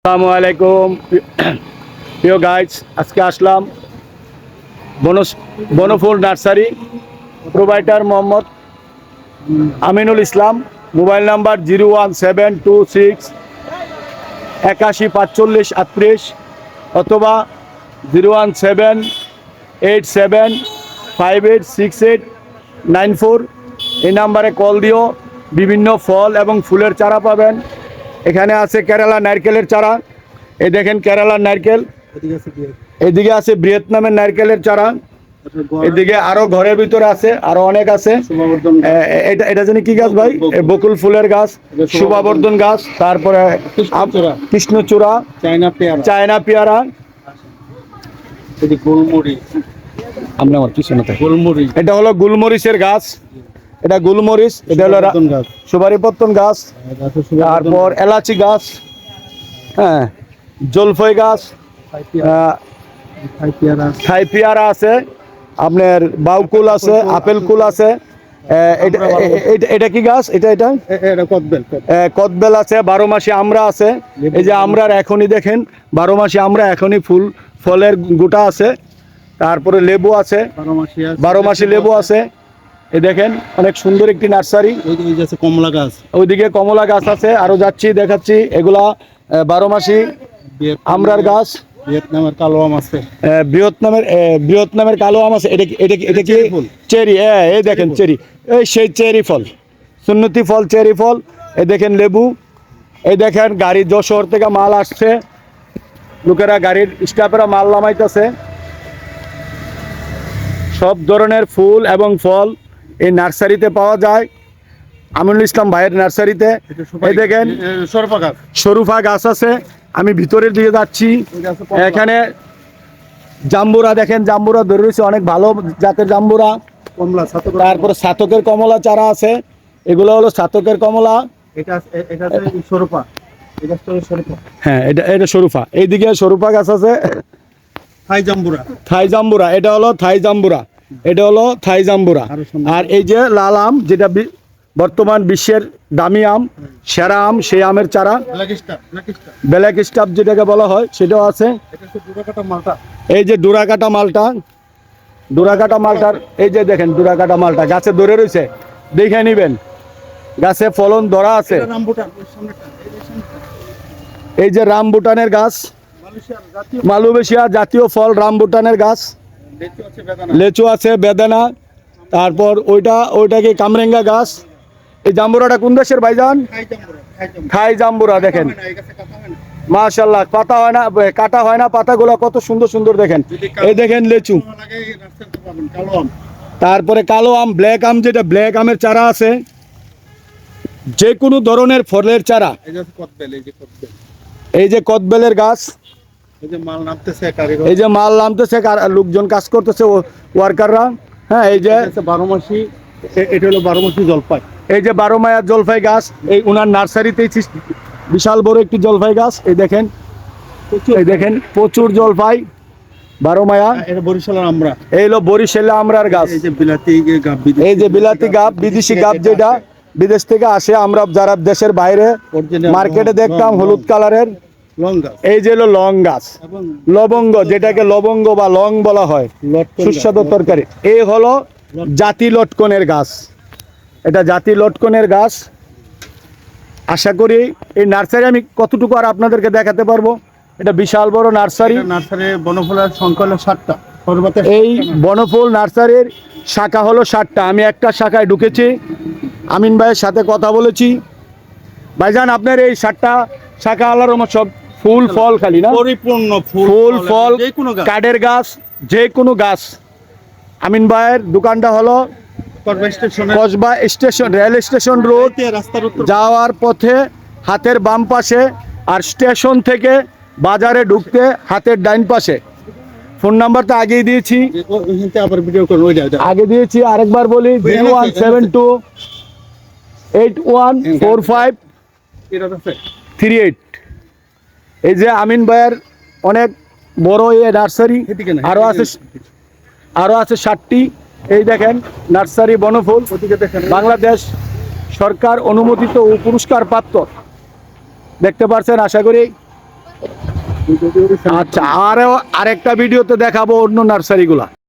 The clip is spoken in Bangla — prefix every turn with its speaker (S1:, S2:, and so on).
S1: আসসালামু আলাইকুম প্রিয় গাইজ, আজকে আসলাম বনফুল nursery. Provider Mohammad Aminul Islam. Mobile number 01726814538 অথবা 01787586894। এই নাম্বারে কল দিও। বিভিন্ন ফল এবং ফুলের চারা পাবেন। এখানে আছে কেরালা নারকেলের চারা। এই দেখেন কেরালা নারকেল। এদিকে আছে ভিয়েতনামের নারকেলের চারা। এদিকে আরো ঘরের ভিতরে আছে, আরো অনেক আছে। এটা জানি কি গাছ ভাই? বকুল ফুলের গাছ, শোভাবর্ধন গাছ, তারপরে কৃষ্ণচূড়া, চায়না পেয়ারা। এটা হলো গুলমরিচের গাছ। এটা গুলমরিচ, এটা হলো সুপারিপত্তন গাছ, তারপর এলাচি গাছ, হ্যাঁ, জলফই গাছ, থাই পেয়ারা আছে, আপনার বাউকুল আছে, আপেল কুল আছে। এটা কি গাছ? এটা কদবেল আছে, 12 মাসি আমরা আছে। এই যে আমরার এখনই দেখেন 12 মাসি আমরা এখনই ফলের গোটা আছে। তারপরে লেবু আছে, 12 মাসি লেবু আছে। এই দেখেন অনেক সুন্দর একটি নার্সারি।
S2: কমলা গাছ,
S1: ওইদিকে কমলা গাছ আছে। আরো যাচ্ছি, দেখাচ্ছি। এগুলা 12 মাসি আমরার গাছ।
S2: ভিয়েতনামের কালো আম আছে,
S1: ভিয়েতনামের কালো আম আছে। এটা কি চেরি? এই দেখেন চেরি, এই সেই চেরি ফল, সুন্নতি ফল, চেরি ফল। এই দেখেন লেবু। এই দেখেন গাড়ি যশোর থেকে মাল আসছে, লোকেরা গাড়ির স্টাফেরা মাল নামাইতেছে। সব ধরনের ফুল এবং ফল এই নার্সারিতে পাওয়া যায়, আমিনুল ইসলাম ভাইয়ের নার্সারিতে। এই দেখেন শরুফা গাছ আছে। আমি ভিতরের দিকে যাচ্ছি। এখানে জাম্বুরা দেখেন, জাম্বুরা ধরে রয়েছে, অনেক ভালো জাতের জাম্বুরা। তারপরে সাতকের কমলা চারা আছে। এগুলো হলো সাতকের কমলা। হ্যাঁ, এটা শরুফা। এইদিকে শরুফা গাছ আছে। থাই জাম্বুরা, এটা হলো থাই জাম্বুরা, এটা হলো থাই জাম্বুরা। আর এই যে লাল আম, যেটা বর্তমান বিশ্বের দামি আম, সেরা আম, সেই আমের চারা ব্ল্যাক স্টাফ যেটাকে বলা হয়, সেটাও আছে। এই যে ডোরাকাটা মালটা, ডোরাকাটা মালটার এই যে দেখেন ডোরাকাটা মালটা গাছে ধরে রয়েছে, দেখে নিবেন। গাছে ফলন ধরা আছে। এই যে রামবুটানের গাছ, মালয়েশিয়া জাতীয় ফল রামবুটানের গাছ। লেচু আছে, বেদানা। তারপর ওইটা কি কামরেঙ্গা গাছ। এই জাম্বুরাটা কোন দেশের ভাইজান? থাই জাম্বুরা। দেখেন মাশাআল্লাহ, পাতা হয় না, কাটা হয় না, পাতাগুলো কত সুন্দর সুন্দর দেখেন। এই দেখেন লেচু। তারপরে কালো আম, ব্ল্যাক আম, যেটা ব্ল্যাক আমের চারা আছে। যে কোনো ধরনের ফলের চারা। এই যে কদবেলের গাছ। এই যে মাল নামতেছে, লোকজন কাজ করতেছে, ওয়ার্কাররা। হ্যাঁ, এই যে
S2: 12 মাসি, এটা হলো 12 মাসি জলপাই।
S1: এই যে 12 মায়ার জলপাই গাছ। এই উনার নার্সারিতেই বিশাল বড় একটি জলপাই গাছ। এই দেখেন, এই দেখেন প্রচুর জলপাই, 12 মায়া।
S2: এটা বরিশালের আমরা।
S1: এই হলো বরিশালের আমরার গাছ।
S2: এই যে বিলাতি গাব,
S1: এই যে বিলাতি গাব, বিদেশি গাব, যেটা বিদেশ থেকে আসে। আমরা যারা দেশের বাইরে মার্কেটে দেখতাম হলুদ কালারের। এই যে হলো লং গাছ, লবঙ্গ, যেটাকে লবঙ্গ বা লং বলা হয়, সুস্বাদু তরকারি। এই হলো জাতি লটকনের গাছ। এটা জাতি লটকনের গাছ। আশা করি এই নার্সারি আমি কতটুকু আর আপনাদেরকে দেখাতে পারবো। এটা বিশাল বড় নার্সারি।
S2: বনফুলের সংখ্যা হলো 60টা।
S1: এই বনফুল নার্সারির শাখা হলো 60টা। আমি একটা শাখায় ঢুকেছি, আমিন ভাইয়ের সাথে কথা বলেছি। ভাইজান, আপনার এই 60টা শাখা আল্লাহর রহমত সব ফুল ফল খালি না?
S2: পরিপূর্ণ
S1: ফুল ফল, কাঠের গাছ, যে কোনো গাছ। আমিন ভাইয়ের দোকানটা হলো Kasba station, rail station road যাওয়ার পথে হাতের বাম পাশে, আর স্টেশন থেকে বাজারে ঢুকতে হাতের ডাইন পাশে। ফোন নাম্বারটা আগেই দিয়েছি, আগে দিয়েছি, আরেকবার বলি 0172814538। এই যে আমিন ভাইয়ের অনেক বড় এই নার্সারি। আরো আছে 60টি। এই দেখেন নার্সারি বনফুল, বাংলাদেশ সরকার অনুমোদিত ও পুরস্কার প্রাপ্ত। দেখতে পাচ্ছেন আশা করি। আচ্ছা, আরেকটা ভিডিওতে দেখাবো অন্য নার্সারিগুলা।